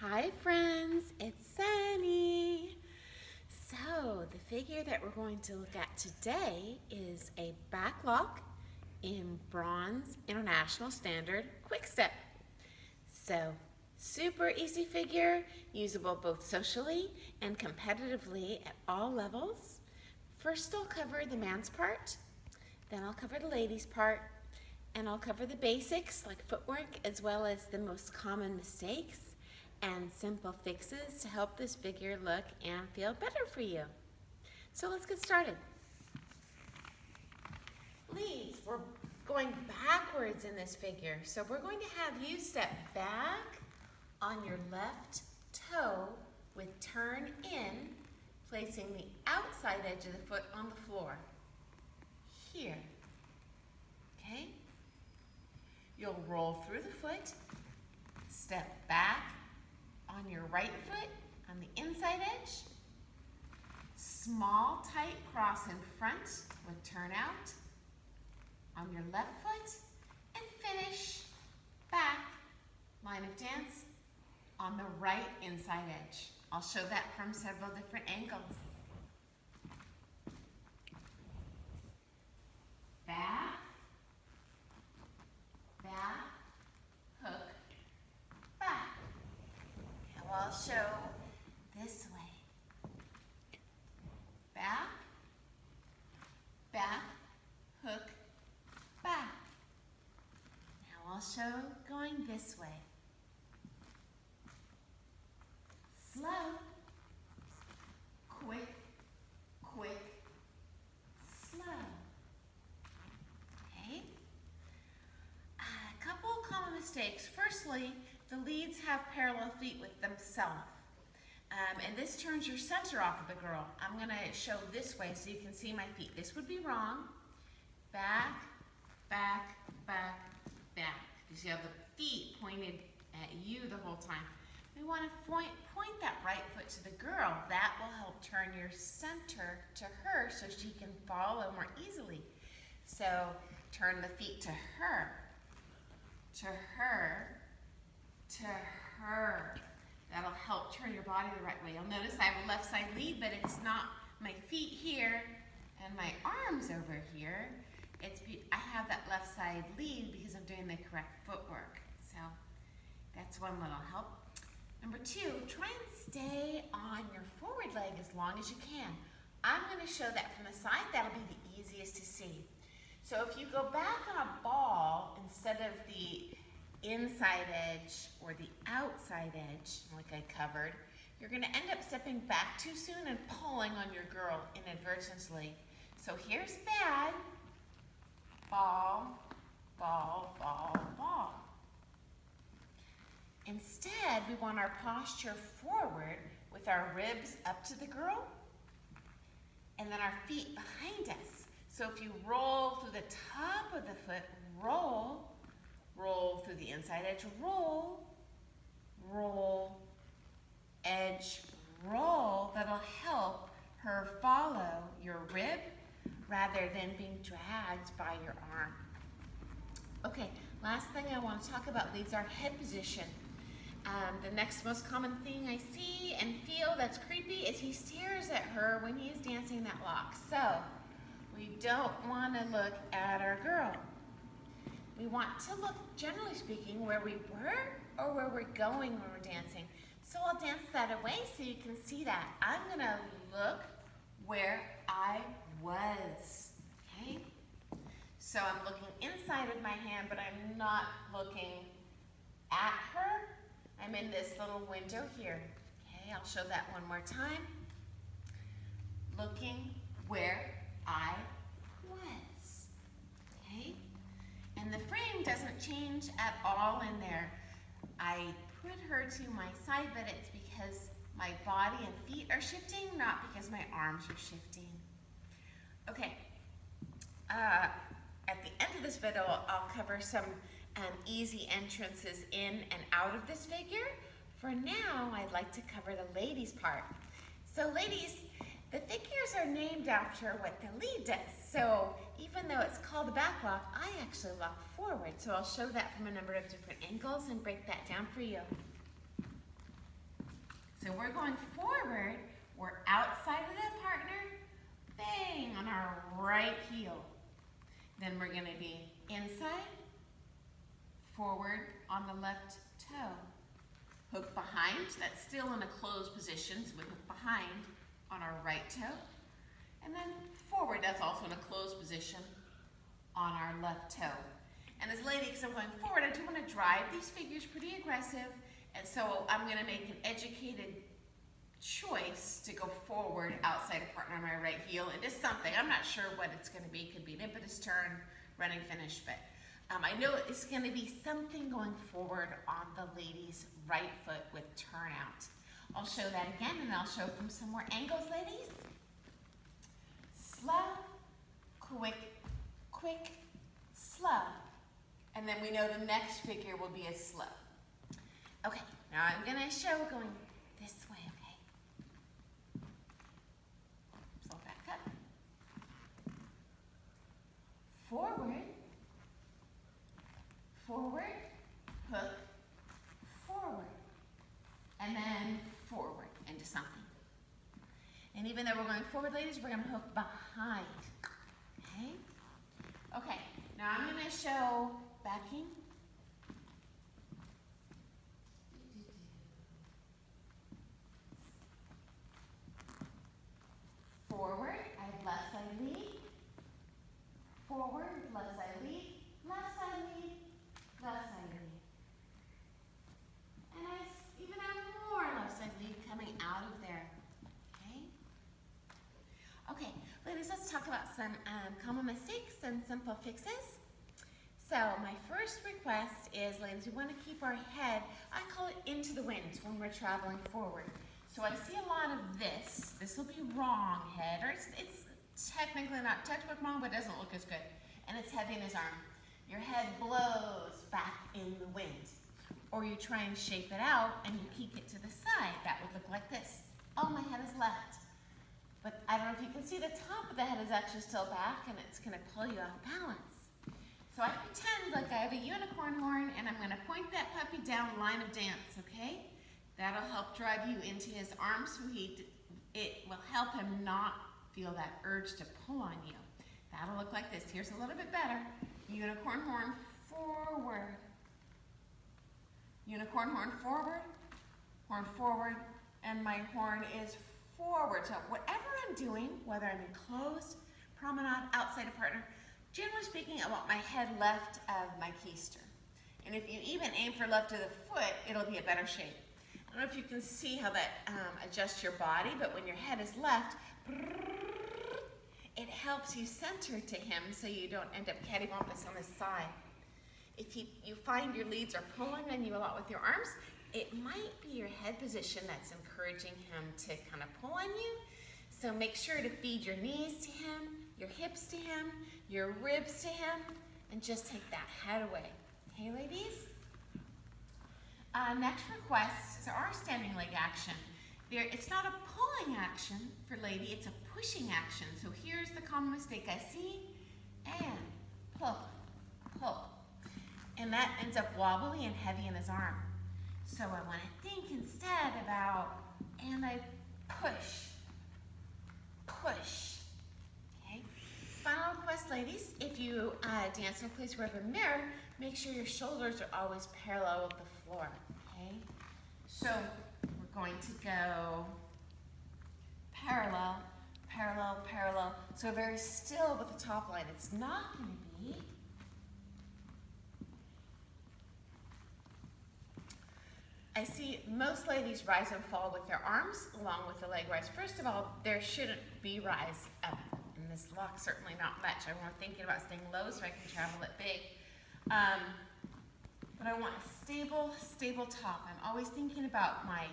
Hi friends, it's Sunny. So the figure that we're going to look at today is a back lock in Bronze International Standard Quickstep. So super easy figure, usable both socially and competitively at all levels. First I'll cover the man's part, then I'll cover the ladies' part, and I'll cover the basics like footwork as well as the most common mistakes and simple fixes to help this figure look and feel better for you. So let's get started. Leads, we're going backwards in this figure. So we're going to have you step back on your left toe with turn in, placing the outside edge of the foot on the floor. Here. Okay? You'll roll through the foot, step back on your right foot on the inside edge, small tight cross in front with turn out on your left foot, and finish back line of dance on the right inside edge. I'll show that from several different angles. Back, back, hook, back. Now I'll show this way. Back, back, hook, back. Now I'll show going this way. Slow, quick, quick, slow. Okay? A couple common mistakes. Firstly, the leads have parallel feet with themselves. And this turns your center off of the girl. I'm going to show this way so you can see my feet. This would be wrong. Back, back, back, back. You see how the feet pointed at you the whole time. We want to point that right foot to the girl. That will help turn your center to her so she can follow more easily. So turn the feet to her, to her, to her. That'll help turn your body the right way. You'll notice I have a left side lead, but it's not my feet here and my arms over here. I have that left side lead because I'm doing the correct footwork. So that's one little help. Number two, try and stay on your forward leg as long as you can. I'm going to show that from the side. That'll be the easiest to see. So if you go back on a ball instead of the inside edge or the outside edge, like I covered, you're going to end up stepping back too soon and pulling on your girl inadvertently. So here's bad. Ball, ball, ball, ball. Instead, we want our posture forward with our ribs up to the girl and then our feet behind us. So if you roll through the top of the foot, roll, roll through the inside edge, roll, roll, edge, roll. That'll help her follow your rib rather than being dragged by your arm. Okay, last thing I want to talk about leads our head position. The next most common thing I see and feel that's creepy is he stares at her when he is dancing that lock. So we don't want to look at our girl. We want to look, generally speaking, where we were or where we're going when we're dancing. So I'll dance that away so you can see that. I'm going to look where I was, okay? So I'm looking inside of my hand, but I'm not looking at her. I'm in this little window here. Okay, I'll show that one more time. Looking where I was, okay? And the frame doesn't change at all in there. I put her to my side, but it's because my body and feet are shifting, not because my arms are shifting. Okay, at the end of this video, I'll cover some easy entrances in and out of this figure. For now, I'd like to cover the ladies' part. So ladies, the figures are named after what the lead does. So even though it's called a back lock, I actually lock forward. So I'll show that from a number of different angles and break that down for you. So we're going forward, we're outside of the partner, bang, on our right heel. Then we're gonna be inside, forward on the left toe. Hook behind, that's still in a closed position, so we hook behind on our right toe. And then forward, that's also in a closed position on our left toe. And as lady, because I'm going forward, I do want to drive these figures pretty aggressive, and so I'm going to make an educated choice to go forward outside a partner on my right heel into something. I'm not sure what it's going to be. It could be an impetus turn, running finish, but I know it's going to be something going forward on the lady's right foot with turnout. I'll show that again, and I'll show from some more angles, ladies. Slow, quick, quick, slow. And then we know the next figure will be a slow. Okay, now I'm going to show going this way, okay? So back up. Forward, forward, hook, forward, and then forward into something. And even though we're going forward, ladies, we're going to hook behind, okay? Okay, now I'm going to show backing. Forward, I have left side lead. Forward, left side lead, left side lead, left side lead. And I even have more left side lead coming out of there. Okay? Okay, ladies, let's talk about some common mistakes and simple fixes. So my first request is, ladies, we want to keep our head, I call it into the wind when we're traveling forward. So I see a lot of this. This will be wrong head, or it's technically not textbook wrong, but it doesn't look as good. And it's heavy in his arm. Your head blows back in the wind. Or you try and shape it out and you peek it to the side. That would look like this. Oh, my head is left. But I don't know if you can see the top of the head is actually still back, and it's going to pull you off balance. So I pretend like I have a unicorn horn, and I'm going to point that puppy down line of dance, okay? That'll help drive you into his arms, so it will help him not feel that urge to pull on you. That'll look like this. Here's a little bit better. Unicorn horn forward. Unicorn horn forward, and my horn is forward. So whatever I'm doing, whether I'm in closed, promenade, outside a partner, generally speaking, I want my head left of my keister. And if you even aim for left of the foot, it'll be a better shape. I don't know if you can see how that adjusts your body, but when your head is left, it helps you center to him so you don't end up cattywampus on the side. If you find your leads are pulling on you a lot with your arms, it might be your head position that's encouraging him to kind of pull on you. So make sure to feed your knees to him, your hips to him, your ribs to him, and just take that head away. Okay, ladies? Next request is our standing leg action. It's not a pulling action for lady, it's a pushing action. So here's the common mistake I see, and pull, pull. And that ends up wobbly and heavy in his arm. So I want to think instead about, and I push, push. Okay. Final request, ladies, if you dance in a place where you have a mirror, make sure your shoulders are always parallel with the floor. Okay. So we're going to go parallel, parallel, parallel. So very still with the top line. It's not going to be. I see most ladies rise and fall with their arms along with the leg rise. First of all, there shouldn't be rise up in this lock, certainly not much. I'm more thinking about staying low so I can travel it big. But I want a stable, stable top. I'm always thinking about my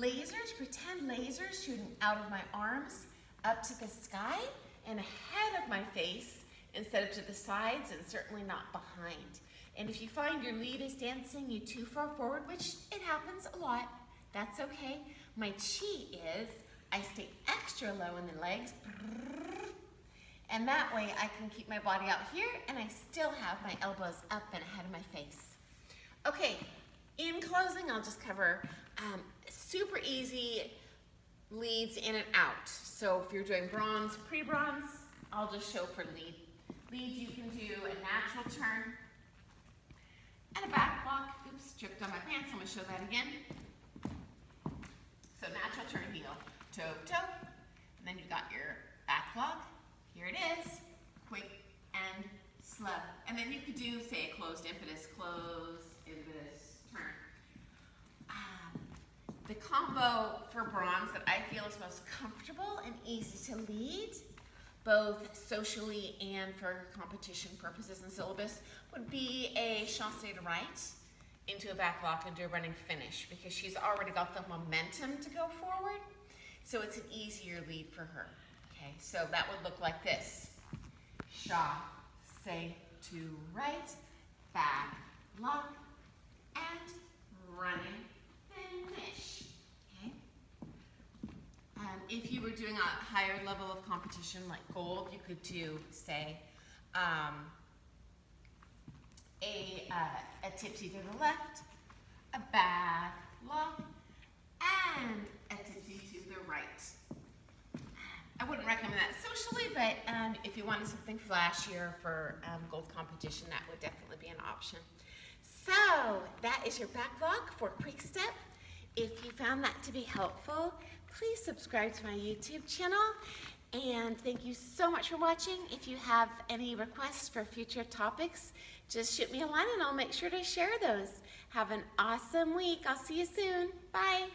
lasers, pretend lasers shooting out of my arms up to the sky and ahead of my face instead of to the sides, and certainly not behind. And if you find your lead is dancing you too far forward, which it happens a lot, that's okay. My cheat is I stay extra low in the legs, and that way I can keep my body out here and I still have my elbows up and ahead of my face. Okay, in closing, I'll just cover super easy leads in and out. So if you're doing bronze, pre-bronze, I'll just show for lead. Lead, you can do a natural turn and a back walk. Oops, tripped on my pants. I'm going to show that again. So natural turn heel, toe, toe, and then you got your back walk. Here it is, quick and slow. And then you could do, say, a closed impetus, turn. The combo for bronze that I feel is most comfortable and easy to lead, both socially and for competition purposes and syllabus, would be a chassé to right into a back lock and do a running finish, because she's already got the momentum to go forward, so it's an easier lead for her. Okay, so that would look like this. Chassé to right, back lock, and running finish. Okay. If you were doing a higher level of competition like gold, you could do, say, a tipsy to the left, a back lock, and a tipsy to the right. I wouldn't recommend that socially, but if you wanted something flashier for gold competition, that would definitely be an option. So that is your back lock for Quickstep. If you found that to be helpful, please subscribe to my YouTube channel. And thank you so much for watching. If you have any requests for future topics, just shoot me a line and I'll make sure to share those. Have an awesome week. I'll see you soon. Bye.